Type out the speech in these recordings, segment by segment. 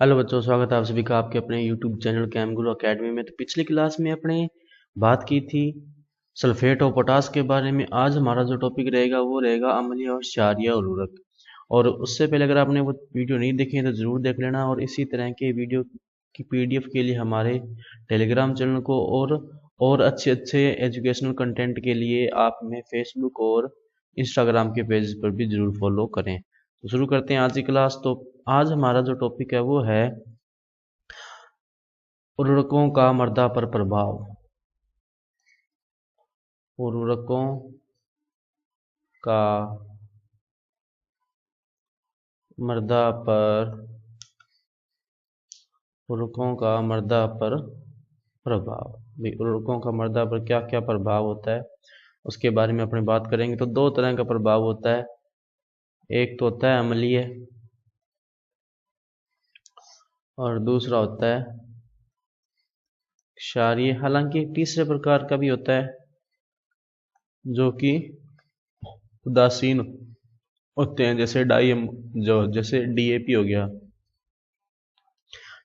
Hello बच्चों, स्वागत है आप सभी का आपके अपने यूट्यूब चैनल कैम गुरु अकेडमी में। तो पिछली क्लास में अपने बात की थी सल्फेट और पोटास के बारे में। आज हमारा जो टॉपिक रहेगा वो रहेगा अम्लीय और क्षारीय उर्वरक। और उससे पहले अगर आपने वो वीडियो नहीं देखी है तो ज़रूर देख लेना। और इसी तरह के वीडियो की पीडीएफ के लिए हमारे टेलीग्राम चैनल को और अच्छे अच्छे एजुकेशनल कंटेंट के लिए आप हमें फेसबुक और इंस्टाग्राम के पेज पर भी ज़रूर फॉलो करें। तो शुरू करते हैं आज की क्लास। तो आज हमारा जो टॉपिक है वो है उर्वरकों का मृदा पर प्रभाव। उर्वरकों का मृदा पर उर्वरकों का मृदा पर प्रभाव। भाई उर्वरकों का मृदा पर क्या क्या प्रभाव होता है उसके बारे में अपनी बात करेंगे। तो दो तरह का प्रभाव होता है, एक तो होता है अम्लीय और दूसरा होता है क्षारीय। हालांकि एक तीसरे प्रकार का भी होता है जो कि उदासीन होते हैं, जैसे जैसे डीएपी हो गया,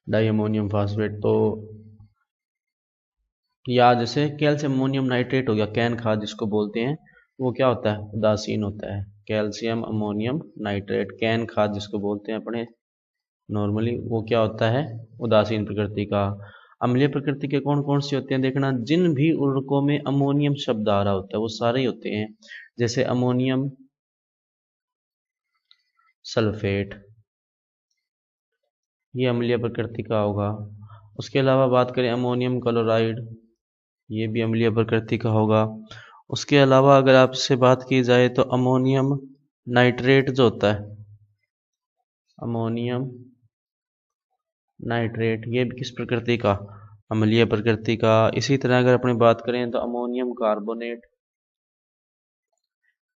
डाई अमोनियम फास्फेट। तो या जैसे कैल्शियम अमोनियम नाइट्रेट हो गया, कैन खाद जिसको बोलते हैं, वो क्या होता है, उदासीन होता है। कैल्शियम अमोनियम नाइट्रेट कैन खाद जिसको बोलते हैं अपने नॉर्मली, वो क्या होता है, उदासीन प्रकृति का। अम्लीय प्रकृति के कौन कौन से होते हैं देखना, जिन भी उर्वरकों में अमोनियम शब्द आ रहा होता है वो सारे ही होते हैं। जैसे अमोनियम सल्फेट, ये अम्लीय प्रकृति का होगा। उसके अलावा बात करें अमोनियम क्लोराइड, ये भी अम्लीय प्रकृति का होगा। उसके अलावा अगर आपसे बात की जाए तो अमोनियम नाइट्रेट जो होता है, अमोनियम नाइट्रेट, ये भी किस प्रकृति का, अम्लीय प्रकृति का। इसी तरह अगर अपनी बात करें तो अमोनियम कार्बोनेट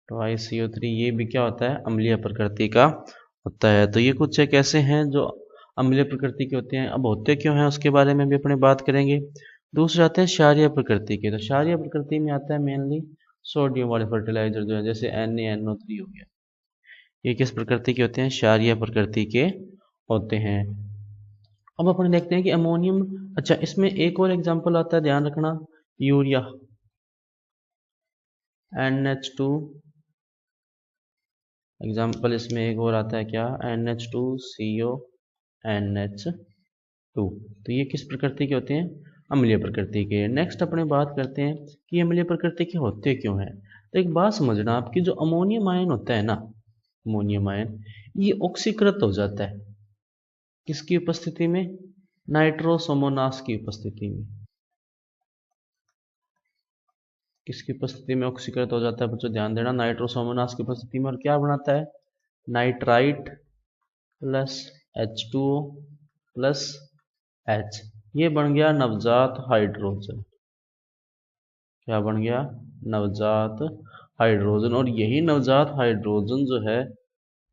CO3, ये भी क्या होता है, अम्लीय प्रकृति का होता है। तो ये कुछ एक ऐसे हैं जो अम्लीय प्रकृति के होते हैं। अब होते क्यों हैं उसके बारे में भी अपनी बात करेंगे। दूसरे आते हैं क्षारीय प्रकृति के। तो क्षारीय प्रकृति में आता है मेनली सोडियम वाले फर्टिलाइजर जो है, जैसे NaNO3 हो गया, ये किस प्रकृति के होते हैं, क्षारीय प्रकृति के होते हैं। अब अपन देखते हैं कि अमोनियम, अच्छा इसमें एक और एग्जांपल आता है, ध्यान रखना, यूरिया NH2। एग्जाम्पल इसमें एक और आता है क्या, NH2CO NH2। तो ये किस प्रकृति के होते हैं, अम्लीय प्रकृति के। नेक्स्ट अपने बात करते हैं कि अम्लीय प्रकृति के होते क्यों हैं। तो एक बात समझना आपकी, जो अमोनियम आयन होता है ना, अमोनियम आयन ये ऑक्सीकृत हो जाता है किसकी उपस्थिति में, नाइट्रोसोमोनास की उपस्थिति में। किसकी उपस्थिति में ऑक्सीकृत हो जाता है बच्चों, ध्यान देना, नाइट्रोसोमोनास की उपस्थिति में। और क्या बनाता है, nitrite plus H2O plus H, ये बन गया नवजात हाइड्रोजन। क्या बन गया, नवजात हाइड्रोजन। और यही नवजात हाइड्रोजन जो है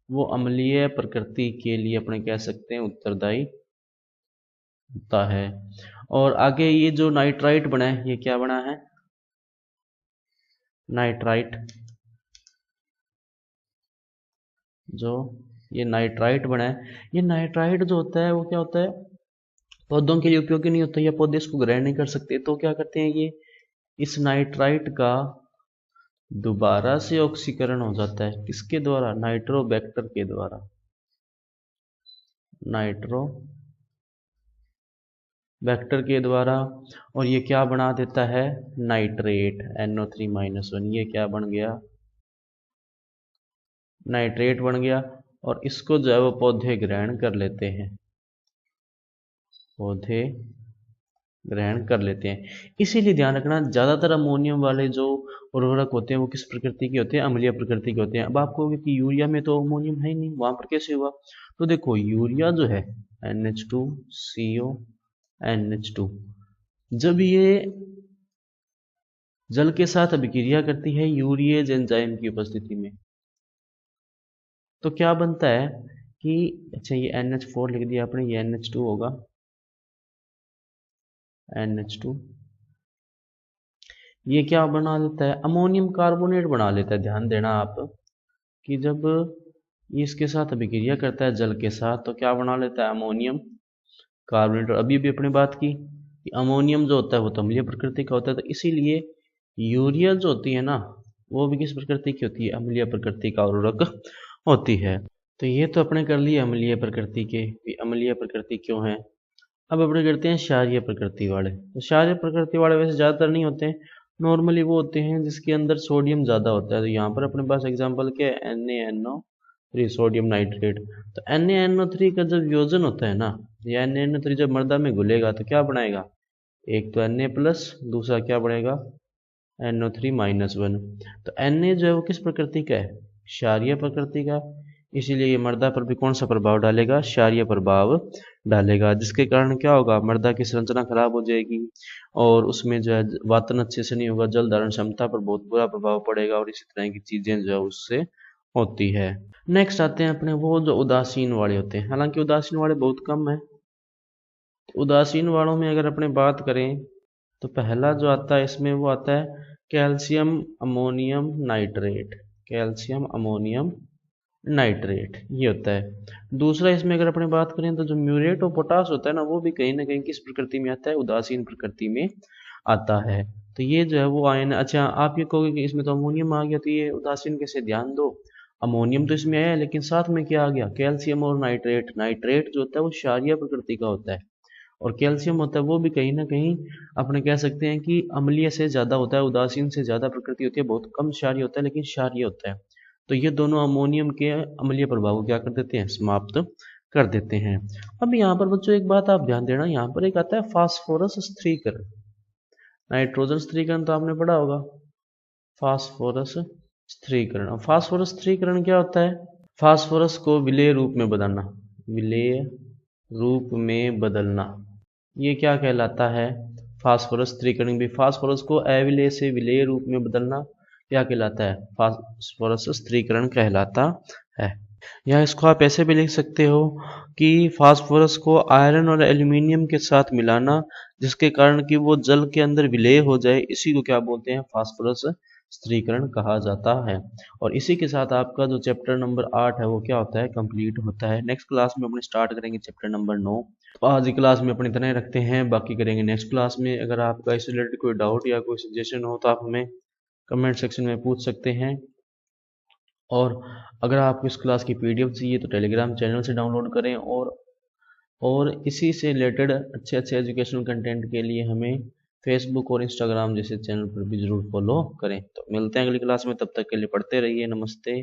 वो अम्लीय प्रकृति के लिए अपने कह सकते हैं उत्तरदायी होता है। और आगे ये जो नाइट्राइट बना है, ये क्या बना है, नाइट्राइट, जो ये नाइट्राइट बना है, ये नाइट्राइट जो होता है वो क्या होता है, पौधों के लिए उपयोगी नहीं होता, या पौधे इसको ग्रहण नहीं कर सकते। तो क्या करते हैं, ये इस नाइट्राइट का दोबारा से ऑक्सीकरण हो जाता है, किसके द्वारा, नाइट्रोबैक्टर के द्वारा, नाइट्रोबैक्टर के द्वारा। और ये क्या बना देता है, नाइट्रेट NO3-1, ये क्या बन गया, नाइट्रेट बन गया। और इसको जो है वो पौधे ग्रहण कर लेते हैं, पौधे ग्रहण कर लेते हैं। इसीलिए ध्यान रखना, ज़्यादातर अमोनियम वाले जो उर्वरक होते हैं वो किस प्रकृति के होते हैं, अम्लीय प्रकृति के होते हैं। अब आपको कि यूरिया में तो अमोनियम है ही नहीं, वहां पर कैसे हुआ। तो देखो यूरिया जो है NH2CO NH2, जब ये जल के साथ अभिक्रिया करती है यूरिएज एंजाइम की उपस्थिति में, तो क्या बनता है कि, अच्छा ये NH4 लिख दिया आपने, ये NH2 होगा, NH2, ये क्या बना लेता है, अमोनियम कार्बोनेट बना लेता है। ध्यान देना आप कि जब ये इसके साथ अभिक्रिया करता है जल के साथ, तो क्या बना लेता है, अमोनियम कार्बोनेट। और अभी भी अपने बात की कि अमोनियम जो होता है वो तो अम्लीय प्रकृति का होता है, तो इसीलिए यूरिया जो होती है ना वो भी किस प्रकृति की होती है, अम्लीय प्रकृति का उर्वरक होती है। तो ये तो अपने कर लिए अम्लीय प्रकृति के, अम्लीय प्रकृति क्यों है। अब अपने करते हैं क्षारीय प्रकृति वाले। तो क्षारीय प्रकृति वाले वैसे ज़्यादातर नहीं होते हैं, नॉर्मली वो होते हैं जिसके अंदर सोडियम ज़्यादा होता है। तो यहाँ पर अपने पास एग्जांपल क्या है, NaNO3 सोडियम नाइट्रेट। तो NaNO3 का जब योजन होता है ना, या NaNO3 जब मृदा में घुलेगा तो क्या बनाएगा, एक तो Na प्लस, दूसरा क्या बनेगा NO3-1। तो Na जो है वो किस प्रकृति का है, क्षारीय प्रकृति का, इसीलिए ये मृदा पर भी कौन सा प्रभाव डालेगा, क्षारीय प्रभाव डालेगा, जिसके कारण क्या होगा, मृदा की संरचना खराब हो जाएगी और उसमें जो है वातन अच्छे से नहीं होगा, जल धारण क्षमता पर बहुत बुरा प्रभाव पड़ेगा और इसी तरह की चीजें जो है उससे होती है। नेक्स्ट आते हैं अपने वो जो उदासीन वाले होते हैं, हालांकि उदासीन वाले बहुत कम है। तो उदासीन वालों में अगर अपने बात करें तो पहला जो आता है इसमें वो आता है calcium ammonium nitrate, calcium ammonium nitrate ये होता है। दूसरा इसमें अगर अपने बात करें तो जो म्यूरेट ऑफ पोटास होता है ना, वो भी कहीं ना कहीं किस प्रकृति में आता है, उदासीन प्रकृति में आता है। तो ये जो है वो आयन, अच्छा आप ये कहोगे कि इसमें तो अमोनियम आ गया, तो ये उदासीन कैसे, ध्यान दो अमोनियम तो इसमें आया लेकिन साथ में क्या आ गया, कैल्शियम और नाइट्रेट। नाइट्रेट जो होता है वो क्षारीय प्रकृति का होता है और कैल्शियम होता है वो भी कहीं ना कहीं अपने कह सकते हैं कि अम्लीय से ज़्यादा होता है, उदासीन से ज़्यादा प्रकृति होती है, बहुत कम क्षारीय होता है लेकिन क्षारीय होता है। तो ये दोनों अमोनियम के अम्लीय प्रभाव को क्या कर देते हैं, समाप्त कर देते हैं। अब यहाँ पर बच्चों एक बात आप ध्यान देना, यहाँ पर एक आता है फास्फोरस स्थिरीकरण। नाइट्रोजन स्थिरीकरण तो आपने पढ़ा होगा, फास्फोरस स्थिरीकरण। फास्फोरस स्थिरीकरण क्या होता है, फास्फोरस को विलेय रूप में बदलना, विलेय रूप में बदलना, ये क्या कहलाता है, फास्फोरस स्थिरीकरण भी। फास्फोरस को अविलेय से विलेय रूप में बदलना क्या कहलाता है, फास्फोरस स्थिरीकरण कहलाता है। या इसको आप ऐसे भी लिख सकते हो कि फास्फोरस को आयरन और एल्यूमिनियम के साथ मिलाना जिसके कारण कि वो जल के अंदर विलेय हो जाए, इसी को क्या बोलते हैं, फास्फोरस स्थिरीकरण कहा जाता है। और इसी के साथ आपका जो चैप्टर नंबर 8 है वो क्या होता है, कंप्लीट होता है। नेक्स्ट क्लास में अपने स्टार्ट करेंगे चैप्टर नंबर 9। तो आज की क्लास में अपने इतना ही रखते हैं, बाकी करेंगे नेक्स्ट क्लास में। अगर आपका इस रिलेटेड कोई डाउट या कोई सजेशन हो तो आप हमें कमेंट सेक्शन में पूछ सकते हैं। और अगर आपको इस क्लास की PDF चाहिए तो टेलीग्राम चैनल से डाउनलोड करें, और इसी से रिलेटेड अच्छे अच्छे एजुकेशनल कंटेंट के लिए हमें फेसबुक और इंस्टाग्राम जैसे चैनल पर भी ज़रूर फॉलो करें। तो मिलते हैं अगली क्लास में, तब तक के लिए पढ़ते रहिए, नमस्ते।